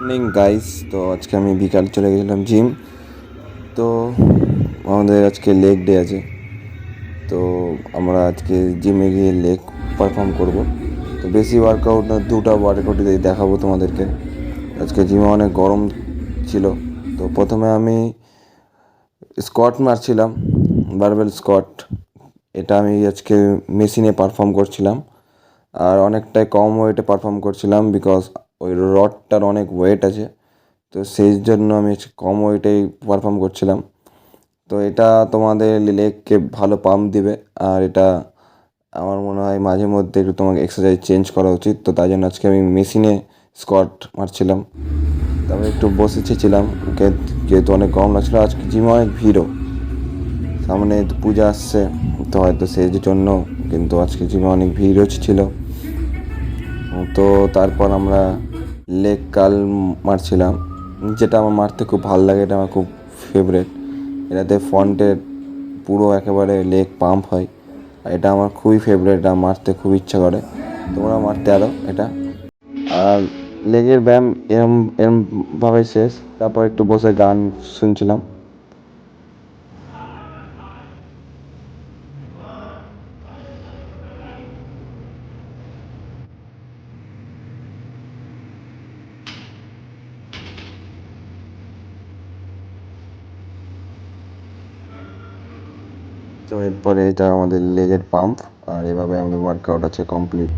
Morning guys, তো আজকে আমি বিকাল চলে গেছিলাম জিম। তো আমাদের আজকে লেগ ডে আছে। তো আমরা আজকে জিমে গিয়ে লেগ পারফর্ম করব। তো বেশি ওয়ার্কআউট না, দুটো ওয়ার্কআউট দেখাবো তোমাদেরকে। আজকে জিমে অনেক গরম ছিল। তো প্রথমে আমি স্কোয়াট মারছিলাম, বারবেল স্কোয়াট। এটা আমি আজকে মেশিনে পারফর্ম করছিলাম, আর অনেকটাই কম ওয়েটে পারফর্ম করছিলাম বিকজ ওই রডটার অনেক ওয়েট আছে। তো সেই জন্য আমি কম ওয়েটেই পারফর্ম করছিলাম। তো এটা তোমাদের লেগকে ভালো পাম্প দিবে, আর এটা আমার মনে হয় মাঝে মধ্যে একটু তোমাকে এক্সারসাইজ চেঞ্জ করা উচিত। তো তাই জন্য আজকে আমি মেশিনে স্কোয়াট মারছিলাম। তারপরে একটু বসেছিলাম, যেহেতু অনেক গরম লাগছিলো। আজকে জিমে অনেক ভিড়ও, সামনে পূজা আসছে, তো হয়তো সেই জন্য কিন্তু আজকে জিমে অনেক ভিড়ও ছিল। তো তারপর আমরা লেগ কার্ল মারছিলাম, যেটা আমার মারতে খুব ভালো লাগে। এটা আমার খুব ফেভারেট। এটাতে ফ্রন্টের পুরো একেবারে লেগ পাম্প হয়, আর এটা আমার খুবই ফেভারেট। এটা মারতে খুব ইচ্ছা করে, তোমরা মারতে আরও এটা। আর লেগের ব্যায়াম এরম এরমভাবে শেষ। তারপর একটু বসে গান শুনছিলাম। তো এরপরে এটা আমাদের লেগের পাম্প, আর এভাবে আমাদের ওয়ার্কআউট আছে কমপ্লিট।